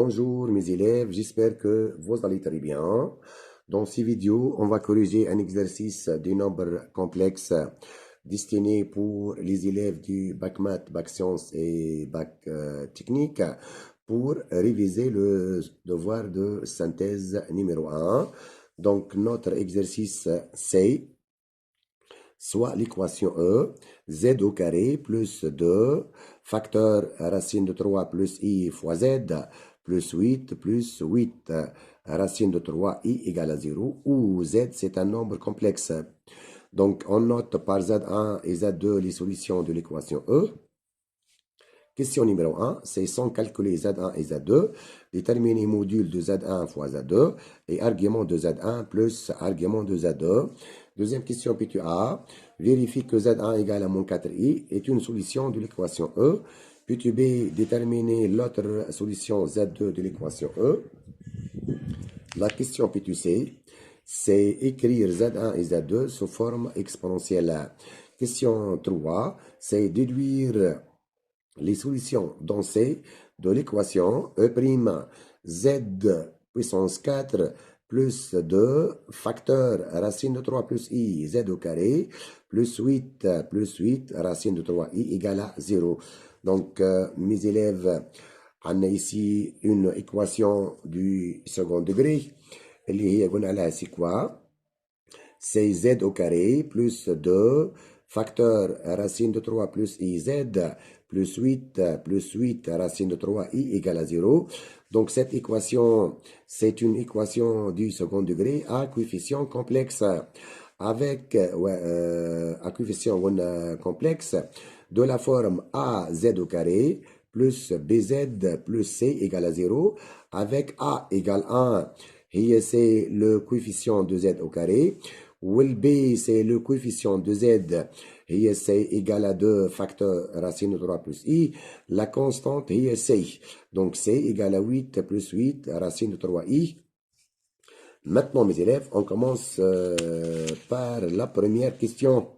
Bonjour mes élèves, j'espère que vous allez très bien. Dans ces vidéos, on va corriger un exercice du nombre complexe destiné pour les élèves du bac maths, bac sciences et bac technique pour réviser le devoir de synthèse numéro 1. Donc notre exercice c'est soit l'équation E, z au carré plus 2, facteur racine de 3 plus i fois z, plus 8 plus 8, racine de 3i égale à 0, où z c'est un nombre complexe. Donc on note par z1 et z2 les solutions de l'équation E. Question numéro 1, c'est sans calculer Z1 et Z2, déterminer module de Z1 fois Z2 et argument de Z1 plus argument de Z2. Deuxième question P2A, vérifie que Z1 égale à moins 4i est une solution de l'équation E. P2B, déterminer l'autre solution Z2 de l'équation E. La question P2C, c'est écrire Z1 et Z2 sous forme exponentielle. Question 3, c'est déduire les solutions dans C de l'équation E' Z puissance 4 plus 2 facteur racine de 3 plus I Z au carré plus 8 racine de 3I égale à 0. Donc, mes élèves, on a ici une équation du second degré. C'est quoi? C'est Z au carré plus 2 facteur racine de 3 plus IZ plus 8 racine de 3i égale à 0. Donc cette équation, c'est une équation du second degré à coefficient complexe. Avec à coefficient complexe de la forme AZ au carré plus BZ plus C égale à 0 avec A égale 1. Et c'est le coefficient de Z au carré. B, c'est le coefficient de Z. Et c'est égal à 2 facteur racine de 3 plus I. La constante est C. Donc C égale à 8 plus 8 racine de 3I. Maintenant, mes élèves, on commence par la première question.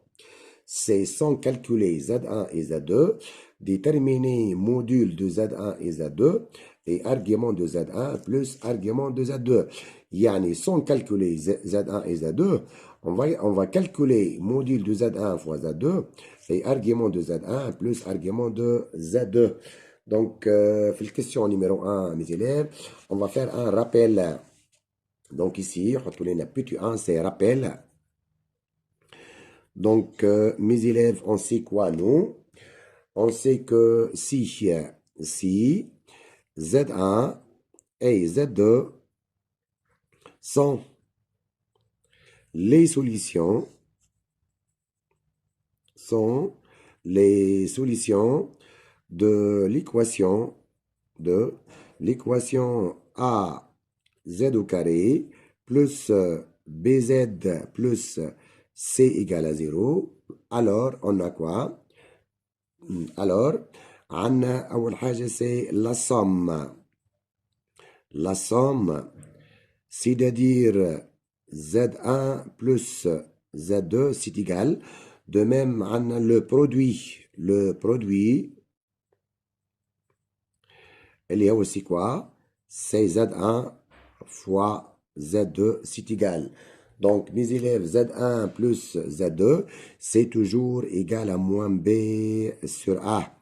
C'est sans calculer Z1 et Z2, déterminer module de Z1 et Z2 et argument de Z1 plus argument de Z2. Yani, sans calculer Z1 et Z2, on va calculer module de Z1 fois Z2 et argument de Z1 plus argument de Z2. Donc, la question numéro 1, mes élèves, on va faire un rappel. Donc ici, P1, c'est rappel. Donc, mes élèves, on sait quoi, nous? On sait que si Z1 et Z2 sont les solutions de l'équation A Z au carré plus BZ plus C égale à 0. Alors, on a quoi? Alors, عندنا أول حاجة c'est la somme. La somme, c'est-à-dire Z1 plus Z2, c'est égal. De même, on a le produit. Le produit, il y a aussi quoi? C'est Z1 fois Z2, c'est égal. Donc, mes élèves, Z1 plus Z2, c'est toujours égal à moins B sur A.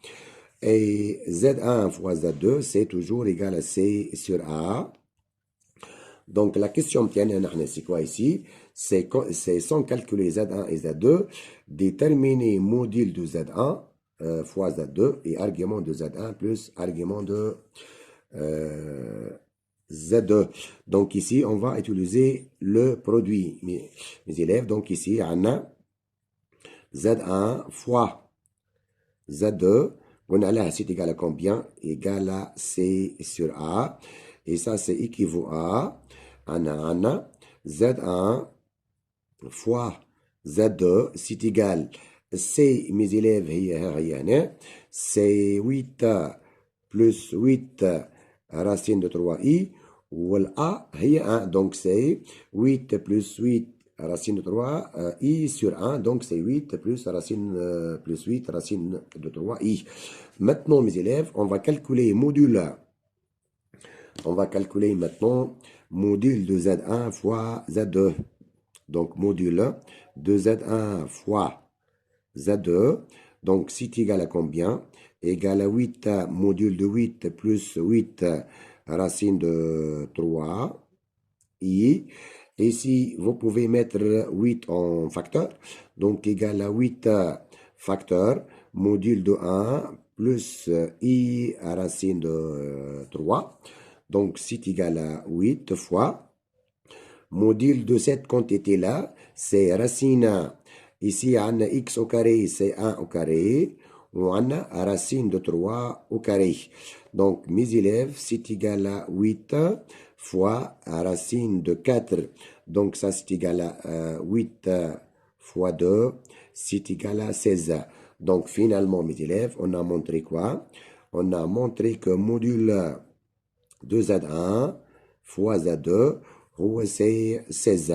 Et Z1 fois Z2, c'est toujours égal à C sur A. Donc, la question c'est quoi ici? C'est sans calculer Z1 et Z2, déterminer module de Z1 fois Z2 et argument de Z1 plus argument de Z2. Donc, ici, on va utiliser le produit, mes élèves. Donc, ici, on a Z1 fois Z2. On a là, c'est égal à combien? Égal à C sur A. Et ça, c'est équivaut à Z1 fois Z2, c'est égal. C, mes élèves, c'est 8 plus 8 racine de 3i. Ou A, 1. Donc, c'est 8 plus 8 racine de 3 i sur 1. Donc, c'est 8 plus racine plus 8 racine de 3 i. Maintenant, mes élèves, on va calculer module on va calculer maintenant module de Z1 fois Z2. Donc, module de Z1 fois Z2. Donc, c'est égal à combien? Égal à 8 module de 8 plus 8 racine de 3 i. Ici, vous pouvez mettre 8 en facteur. Donc, égal à 8 facteur module de 1 plus i racine de 3. Donc, c'est égal à 8 fois module de cette quantité-là, c'est racine. Ici, on a x au carré, c'est 1 au carré. On a racine de 3 au carré. Donc, mes élèves, c'est égal à 8 fois racine de 4. Donc, ça, c'est égal à 8 fois 2, c'est égal à 16. Donc, finalement, mes élèves, on a montré quoi? On a montré que module de Z1 fois Z2, c'est 16.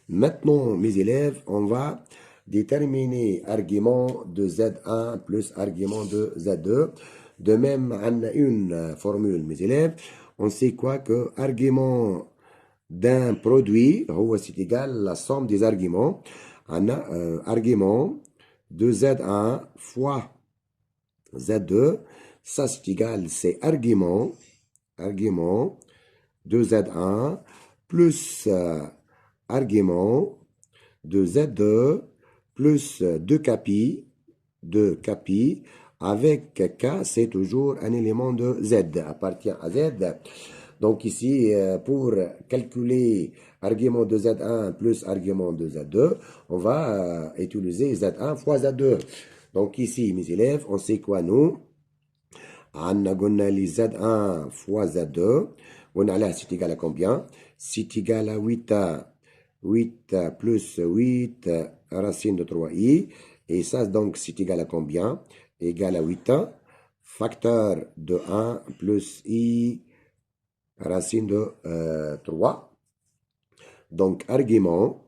Maintenant, mes élèves, on va déterminer argument de Z1 plus argument de Z2. De même, on a une formule, mes élèves. On sait quoi que argument d'un produit, c'est égal à la somme des arguments. On a argument de Z1 fois Z2. Ça, c'est égal, c'est argument de Z1 plus argument de Z2 plus 2 capi, avec K, c'est toujours un élément de Z, appartient à Z. Donc ici, pour calculer argument de Z1 plus argument de Z2, on va utiliser Z1 fois Z2. Donc ici, mes élèves, on sait quoi nous? On a Z1 fois Z2. On a là, c'est égal à combien? C'est égal à 8 plus 8 racine de 3i. Et ça, donc, c'est égal à combien? Égal à 8 facteur de 1 plus i racine de 3. Donc, argument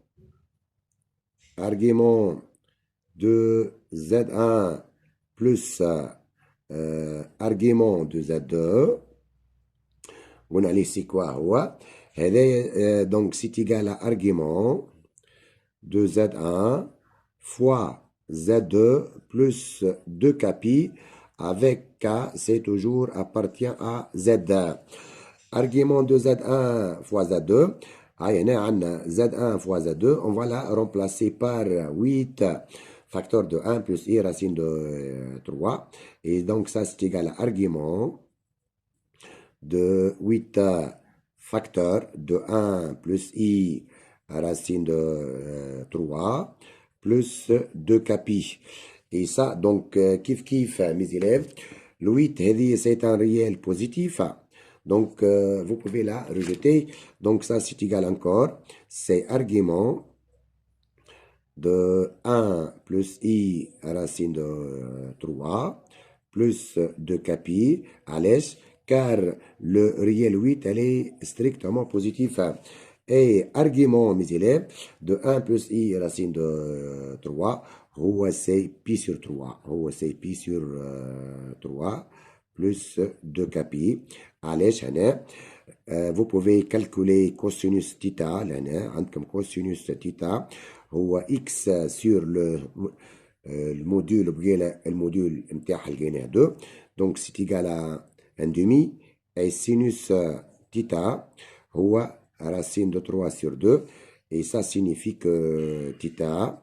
de Z1 plus argument de Z2. On a laissé quoi? Donc, c'est égal à argument de Z1 fois Z2 plus 2 capi avec K, c'est toujours appartient à Z. Argument de Z1 fois Z2. Z1 fois Z2, on va la remplacer par 8 facteur de 1 plus i racine de 3. Et donc, ça, c'est égal à argument de 8 facteur de 1 plus i racine de 3 plus 2 capi. Et ça, donc, kiff, mes élèves, le 8, c'est un réel positif. Donc, vous pouvez la rejeter. Donc, ça, c'est égal encore. C'est argument de 1 plus i racine de 3 plus 2 capi à l'aise, car le réel 8, elle est strictement positif. Et argument, mes élèves, de 1 plus i racine de 3, c'est pi sur 3. C'est pi sur 3 plus 2 capi. علاش هنا vous pouvez calculer cosinus theta هنا عندكم cosinus theta هو x sur الموديول بقى الموديول نتاعها لقيناه 2 donc c'est égal à 1 demi et sinus theta هو racine de 3 sur 2 et ça signifie que theta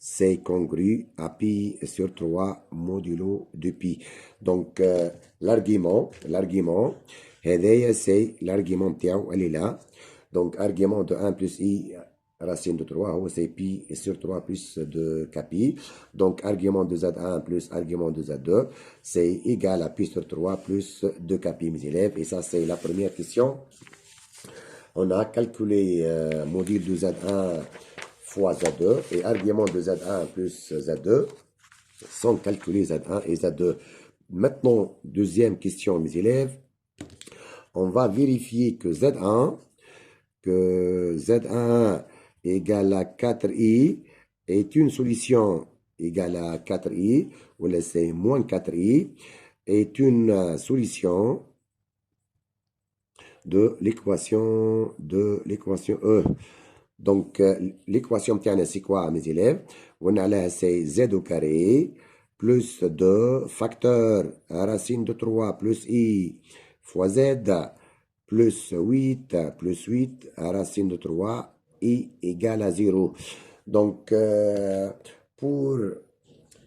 c'est congru à pi sur 3 modulo de pi. Donc, l'argument, c'est l'argument تاعو, elle est là. Donc, argument de 1 plus i racine de 3, c'est pi sur 3 plus de capi. Donc, argument de Z1 plus argument de Z2, c'est égal à pi sur 3 plus de capi, mes élèves. Et ça, c'est la première question. On a calculé module de Z1 fois Z2 et argument de Z1 plus Z2 sont calculés Z1 et Z2. Maintenant, deuxième question, mes élèves. On va vérifier que Z1 égale à 4i est une solution égale à 4i, ou c'est moins 4i, est une solution l'équation E. Donc, l'équation بتاعنا c'est quoi mes élèves? قلنا عليها c'est z au carré plus 2 facteur racine de 3 plus i fois z plus 8 racine de 3 i égale à 0. Donc, pour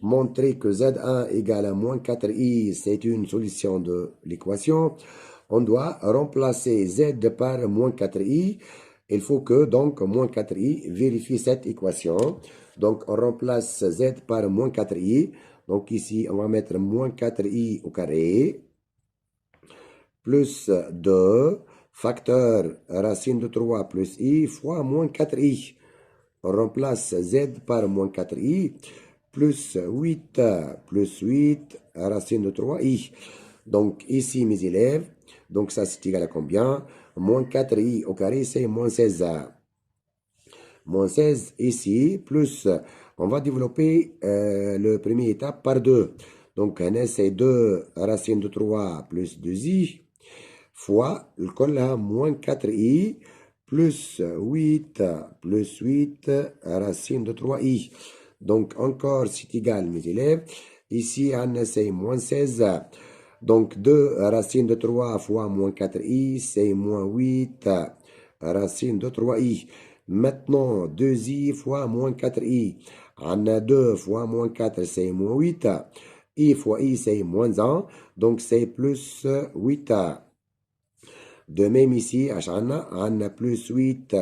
montrer que Z1 égale à moins 4i, c'est une solution de l'équation, on doit remplacer Z par moins 4i. Il faut que donc moins 4i vérifie cette équation. Donc on remplace Z par moins 4i. Donc ici on va mettre moins 4i au carré plus 2 facteur racine de 3 plus i fois moins 4i. On remplace Z par moins 4i plus 8 racine de 3i. Donc ici mes élèves, donc ça c'est égal à combien? Moins 4i au carré c'est moins 16. Moins 16 ici, plus on va développer le premier étape par 2. Donc c'est 2 racine de 3 plus 2i fois le là moins 4i plus 8 racine de 3i. Donc encore c'est égal mes élèves. Ici c'est moins 16. Donc 2 racine de 3 fois moins 4i c'est moins 8 racine de 3i. Maintenant 2i fois moins 4i. On a 2 fois moins 4 c'est moins 8. I fois i c'est moins 1. Donc c'est plus 8. De même ici, on a plus 8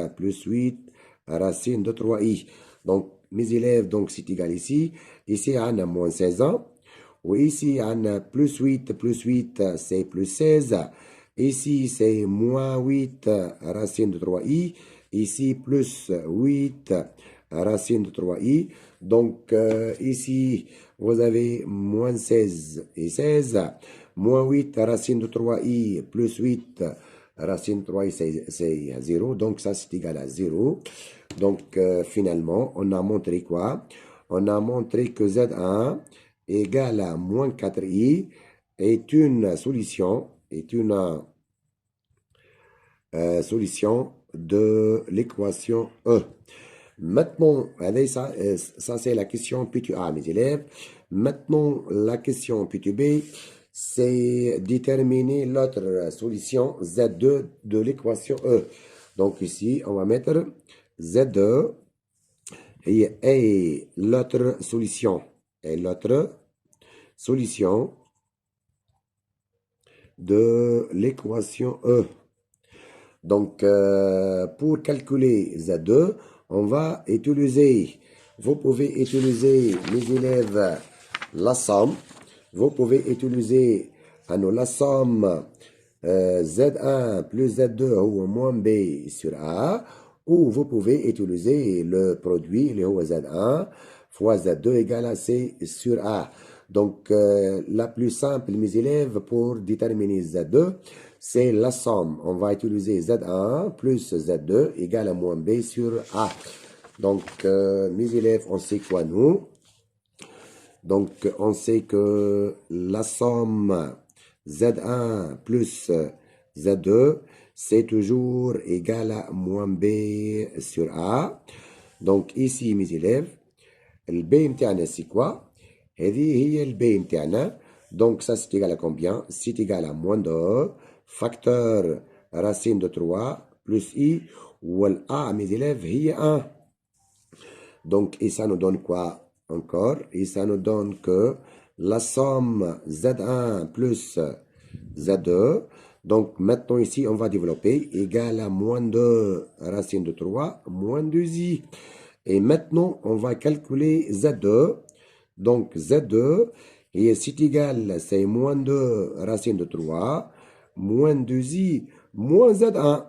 racine de 3i. Donc, mes élèves, donc c'est égal ici. Ici, on a moins 16 ans. Ou ici, on a plus 8 c'est plus 16. Ici, c'est moins 8 racine de 3i. Ici, plus 8 racine de 3i. Donc, ici, vous avez moins 16 et 16. Moins 8 racine de 3i plus 8 racine 3i c'est 0. Donc ça c'est égal à 0. Donc finalement on a montré quoi? On a montré que Z1 égale à moins 4i est une solution, solution de l'équation E. Maintenant, ça c'est la question P2A mes élèves. Maintenant la question P2B, c'est déterminer l'autre solution Z2 de l'équation E. Donc ici, on va mettre Z2 et l'autre solution. Et l'autre solution de l'équation E. Donc, pour calculer Z2, on va utiliser, vous pouvez utiliser, mes élèves, la somme. Vous pouvez utiliser la somme Z1 plus Z2 ou moins B sur A, ou vous pouvez utiliser le produit, le Z1 fois Z2 égale à C sur A. Donc, la plus simple, mes élèves, pour déterminer Z2, c'est la somme. On va utiliser Z1 plus Z2 égale à moins B sur A. Donc, mes élèves, on sait quoi nous? Donc, on sait que la somme Z1 plus Z2, c'est toujours égal à moins B sur A. Donc, ici, mes élèves, le B متاعنا c'est quoi? هذه هي le B متاعنا. Donc, ça, c'est égal à combien? C'est égal à moins 2 facteur racine de 3 plus I, ou A, mes élèves, هي 1. Donc, et ça nous donne quoi encore? Et ça nous donne que la somme Z1 plus Z2. Donc, maintenant ici, on va développer égal à moins 2 racine de 3 moins 2i. Et maintenant, on va calculer Z2. Donc, Z2, et c'est égal, c'est moins 2 racine de 3 moins 2i moins Z1.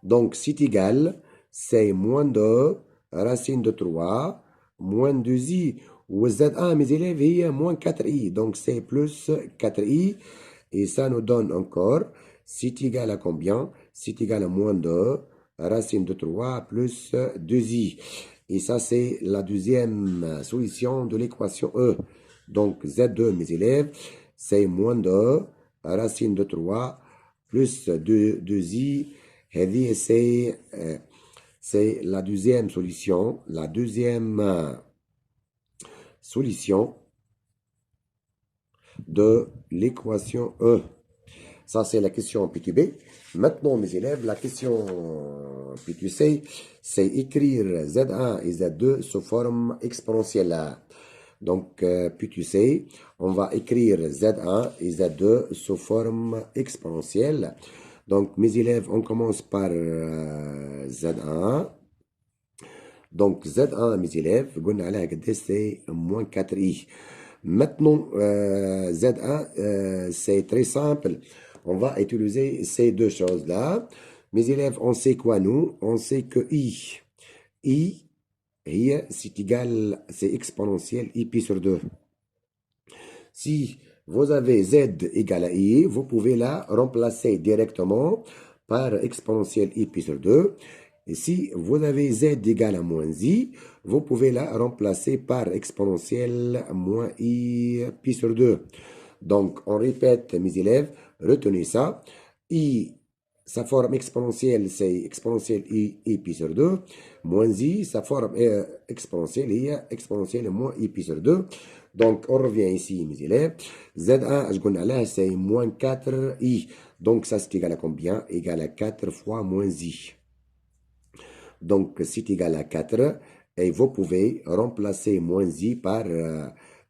Donc, c'est égal, c'est moins 2 racine de 3 moins 2i. Ou Z1, mes élèves, est moins 4i. Donc, c'est plus 4i. Et ça nous donne encore, c'est égal à combien? C'est égal à moins 2 racine de 3 plus 2i. Et ça, c'est la deuxième solution de l'équation E. Donc, Z2, mes élèves, c'est moins 2 racine de 3 plus 2i. C'est la deuxième solution. La deuxième solution de l'équation E. Ça, c'est la question P2B. Maintenant, mes élèves, la question P2C, c'est écrire Z1 et Z2 sous forme exponentielle. Donc, P2C, on va écrire Z1 et Z2 sous forme exponentielle. Donc, mes élèves, on commence par Z1. Donc, Z1, mes élèves, c'est moins 4i. Maintenant, Z1, c'est très simple. On va utiliser ces deux choses-là. Mes élèves, on sait quoi, nous? On sait que I, c'est égal, c'est exponentiel I pi sur 2. Si vous avez Z égale à I, vous pouvez la remplacer directement par exponentielle I pi sur 2. Et si vous avez Z égale à moins I, vous pouvez la remplacer par exponentielle moins I pi sur 2. Donc, on répète, mes élèves, retenez ça. I, sa forme exponentielle, c'est exponentielle I pi sur 2. Moins I, sa forme exponentielle, I exponentielle moins I pi sur 2. Donc, on revient ici, mes élèves. Z1, je connais là, c'est moins 4i. Donc, ça, c'est égal à combien? Égal à 4 fois moins i. Donc, c'est égal à 4. Et vous pouvez remplacer moins i par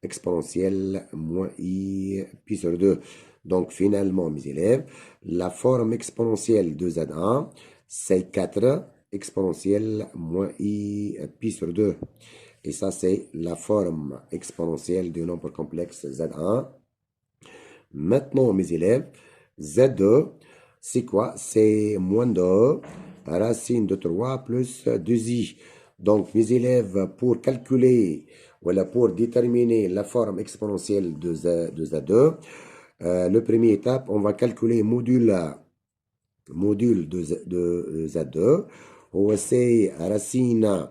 exponentielle moins i pi sur 2. Donc, finalement, mes élèves, la forme exponentielle de Z1, c'est 4 exponentielle moins i pi sur 2. Et ça, c'est la forme exponentielle du nombre complexe Z1. Maintenant, mes élèves, Z2, c'est quoi? C'est moins 2 racine de 3 plus 2i. Donc, mes élèves, pour calculer, voilà, pour déterminer la forme exponentielle de Z2, le première étape, on va calculer module de Z2. C'est racine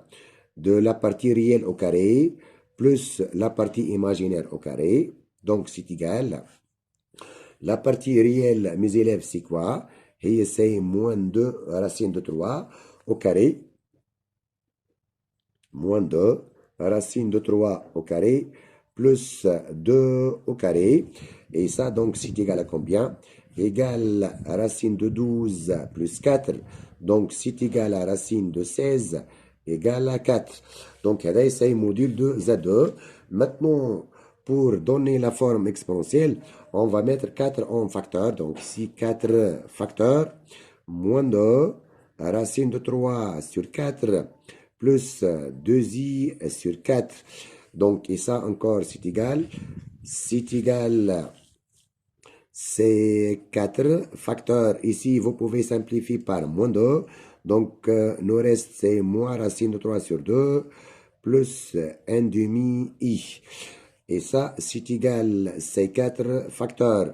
de la partie réelle au carré plus la partie imaginaire au carré. Donc, c'est égal. La partie réelle, mes élèves, c'est quoi? Et c'est moins 2 racine de 3 au carré. Moins 2 racine de 3 au carré plus 2 au carré. Et ça, donc, c'est égal à combien? Égal à racine de 12 plus 4. Donc, c'est égal à racine de 16 égal à 4. Donc, c'est module de Z2. Maintenant, pour donner la forme exponentielle, on va mettre 4 en facteur. Donc, ici, 4 facteurs moins 2 racine de 3 sur 4 plus 2i sur 4. Donc, et ça encore, c'est égal. C'est égal, c'est 4 facteurs. Ici, vous pouvez simplifier par moins 2. Donc, nous reste, c'est moins racine de 3 sur 2 plus 1 demi i. Et ça, c'est égal, c'est 4 facteurs.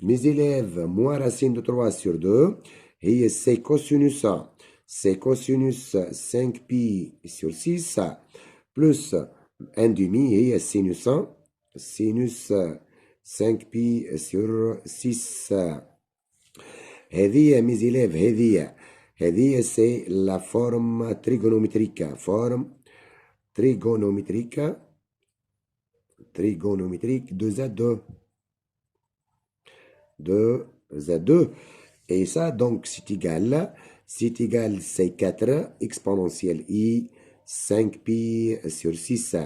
Mes élèves, moins racine de 3 sur 2. Et c'est cosinus 1. C'est cosinus 5pi sur 6 plus 1 demi et sinus 1. Sinus 5pi sur 6. هذه mes élèves, هذه c'est la forme trigonométrique. Forme trigonométrique de Z2. De Z2. Et ça, donc, c'est égal, c'est 4 exponentielle I, 5pi sur 6.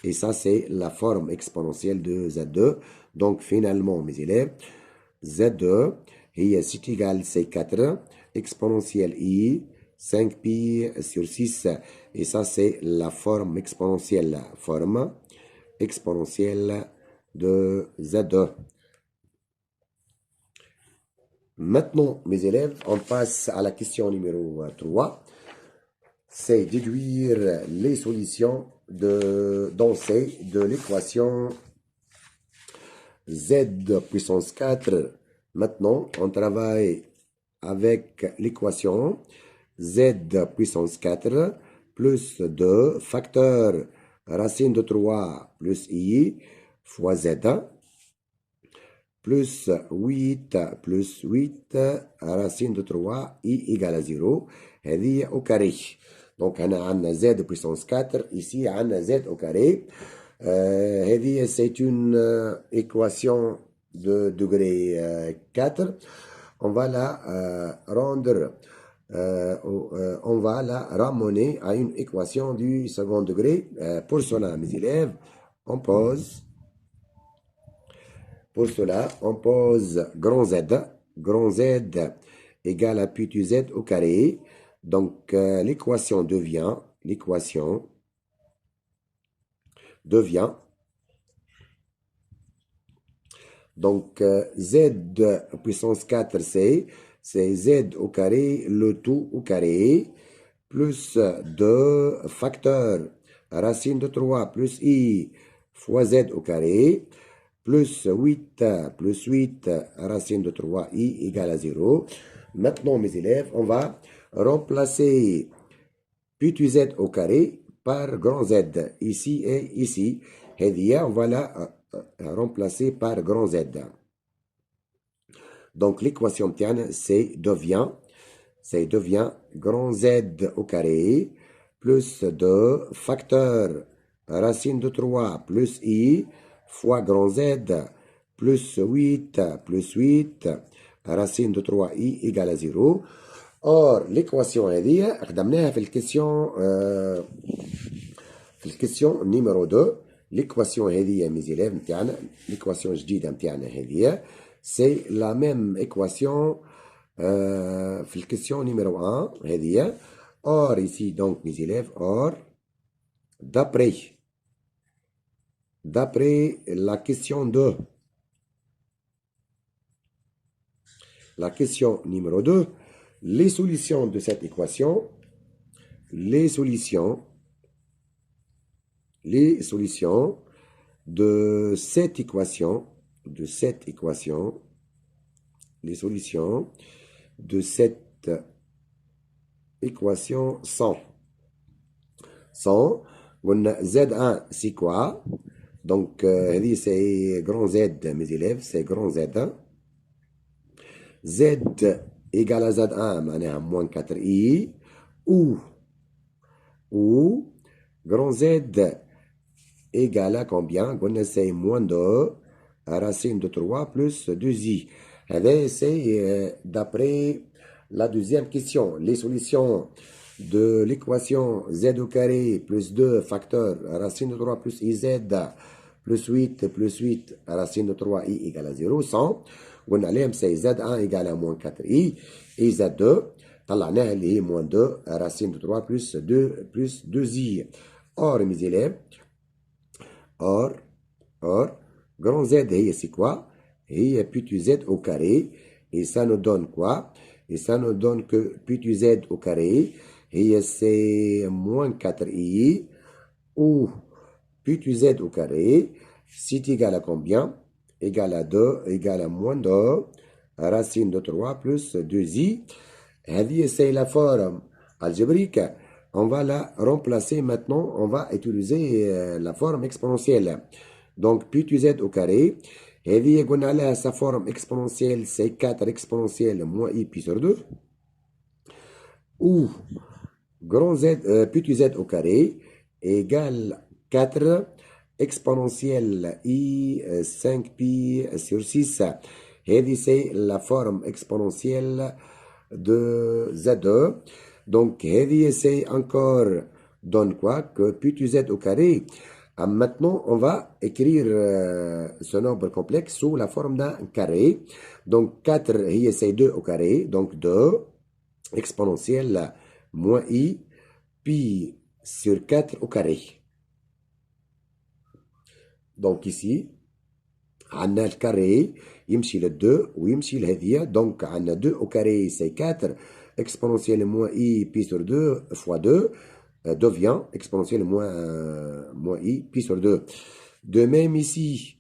Et ça, c'est la forme exponentielle de Z2. Donc, finalement, mes élèves, Z2, et c'est égal, c'est 4 exponentielle I, 5pi sur 6. Et ça, c'est la forme exponentielle de Z2. Maintenant, mes élèves, on passe à la question numéro 3. C'est déduire les solutions dans C de l'équation Z puissance 4. Maintenant, on travaille avec l'équation Z puissance 4 plus 2 facteur racine de 3 plus I fois Z plus 8 plus 8 racine de 3 i égale à 0 هذه au carré. Donc on a z puissance 4 ici on a z au carré. هذه c'est une équation de degré 4. On va la rendre on va la ramener à une équation du second degré. Pour cela, mes élèves, on pose grand Z égale à pi z au carré. Donc, l'équation devient, donc, z puissance 4, c'est z au carré, le tout au carré, plus 2 facteur racine de 3 plus i fois z au carré, plus 8 racine de 3i égale à 0. Maintenant, mes élèves, on va remplacer petit z au carré par grand Z, ici et ici. Et on va la remplacer par grand Z. Donc, l'équation devient grand Z au carré plus 2 facteur racine de 3 plus i fois grand Z plus 8 racine de 3i égale à 0. Or, l'équation هذه خدمناها في الكيسيون numéro 2. l'équation هذه mes élèves نتاعنا l'équation جديدة نتاعنا هذه c'est la même équation في الكيسيون numéro 1 هذه. Or ici donc mes élèves, or d'après la question 2, la question numéro 2, les solutions de cette équation, les solutions de cette équation, les solutions de cette équation sont Z1 c'est quoi? Donc c'est grand Z mes élèves, c'est grand Z1. Z égale à Z1 معناها moins 4i ou grand Z égale à combien? C'est moins 2 racine de 3 plus 2i. C'est d'après la deuxième question. Les solutions de l'équation z au carré plus 2 facteur racine de 3 plus iz plus 8 racine de 3i égale à 0 sont قلنا عليهم c'est z1 égale à moins 4i et z2 طلعناها اللي هي moins 2 racine de 3 plus 2i. Or mes élèves, or grand Z هي c'est quoi? هي petit z au carré et ça nous donne quoi? Et ça nous donne que petit z au carré et c'est moins 4i ou petit z au carré c'est égal à combien? Égal à 2 égal à moins 2 racine de 3 plus 2i. C'est la forme algébrique. On va la remplacer maintenant. On va utiliser la forme exponentielle. Donc, petit z au carré. Et sa forme exponentielle, c'est 4 exponentielle moins i pi sur 2. Ou grand z, petit z au carré égale 4 exponentielle i 5 pi sur 6. Et c'est la forme exponentielle de Z2. Donc, c'est encore donne quoi? Que petit z au carré. Maintenant, on va écrire ce nombre complexe sous la forme d'un carré. Donc, 4, c'est 2 au carré. Donc, 2 exponentielle moins i pi sur 4 au carré. Donc, ici, on a le carré, يمشي le 2 ويمشي لهذية. Donc, on a 2 au carré, c'est 4 exponentielle moins i pi sur 2 fois 2 devient exponentielle moins i pi sur 2. De même ici,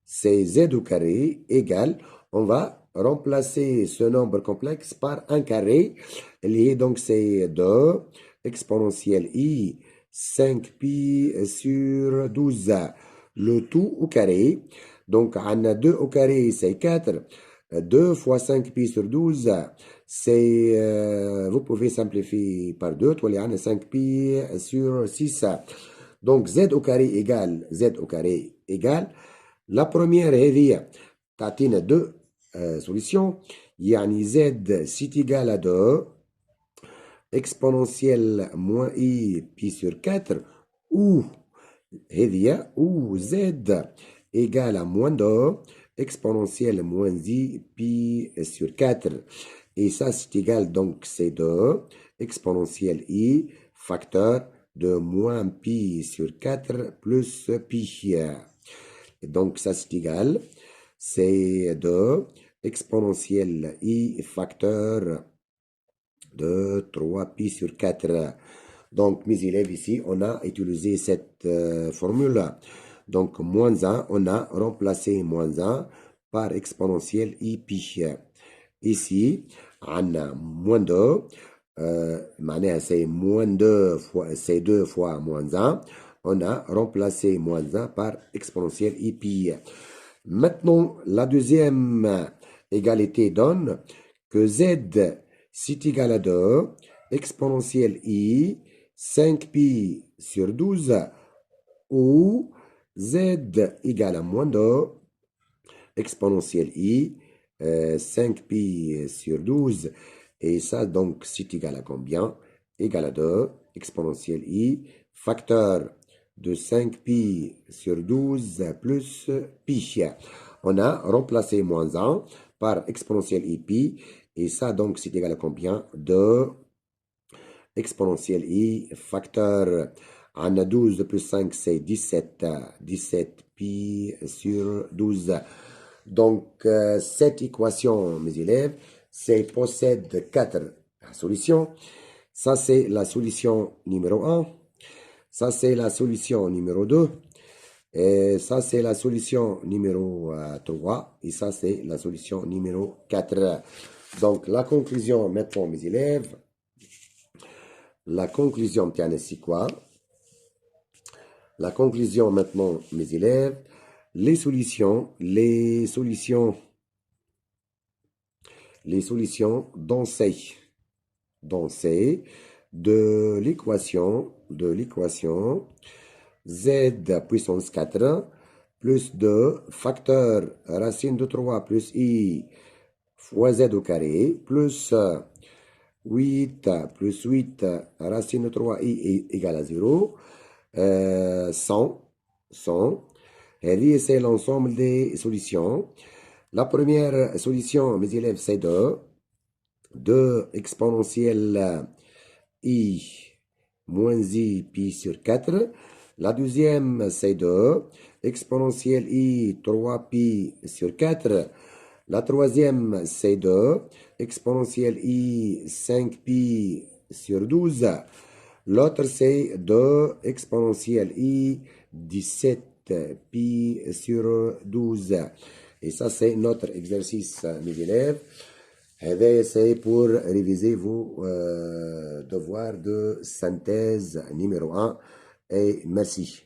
c'est z au carré égale, on va remplacer ce nombre complexe par un carré. Et donc, c'est 2 exponentielle i 5 pi sur 12. Le tout au carré. Donc, on a 2 au carré, c'est 4. 2 fois 5 pi sur 12, c'est, vous pouvez simplifier par 2, tu as 5 pi sur 6. Donc, z au carré égale, z au carré égale, la première هذه تعطينا 2 solutions, يعني z c'est égal à 2 exponentielle moins i pi sur 4 ou هذه ou z égale à moins 2 exponentielle moins i pi sur 4. Et ça, c'est égal, donc c'est 2 exponentielle i facteur de moins pi sur 4 plus pi. Et donc ça, c'est égal, c'est 2 exponentielle i facteur de 3 pi sur 4. Donc, mes élèves, ici, on a utilisé cette formule. Donc, moins 1, on a remplacé moins 1 par exponentielle i pi. Ici, on a moins 2. C'est moins 2 fois, c'est 2 fois moins 1. On a remplacé moins 1 par exponentielle i pi. Maintenant, la deuxième égalité donne que z c'est égal à 2 exponentielle i 5 pi sur 12 ou z égale à moins 2 exponentielle i 5 pi sur 12. Et ça, donc, c'est égal à combien? Égal à 2 exponentielle i facteur de 5 pi sur 12 plus pi. On a remplacé moins 1 par exponentielle i pi. Et ça, donc, c'est égal à combien? 2 exponentielle i facteur. On a 12 plus 5, c'est 17. 17 pi sur 12. Donc, cette équation, mes élèves, possède 4 solutions. Ça, c'est la solution numéro 1. Ça, c'est la solution numéro 2. Et ça, c'est la solution numéro 3. Et ça, c'est la solution numéro 4. Donc, la conclusion maintenant, mes élèves. La conclusion, tiens, c'est quoi? La conclusion maintenant, mes élèves. Les solutions dans C de l'équation z puissance 4 plus 2 facteur racine de 3 plus i fois z au carré plus 8 plus 8 racine de 3 i égale à 0 100. Et c'est l'ensemble des solutions. La première solution, mes élèves, c'est 2 exponentielle i moins i pi sur 4. La deuxième, c'est 2 exponentielle i 3 pi sur 4. La troisième, c'est 2 exponentielle i 5 pi sur 12. L'autre, c'est 2 exponentielle i 17 pi sur 12. Et ça, c'est notre exercice, mes élèves. C'est pour réviser vos devoirs de synthèse numéro 1. Et merci.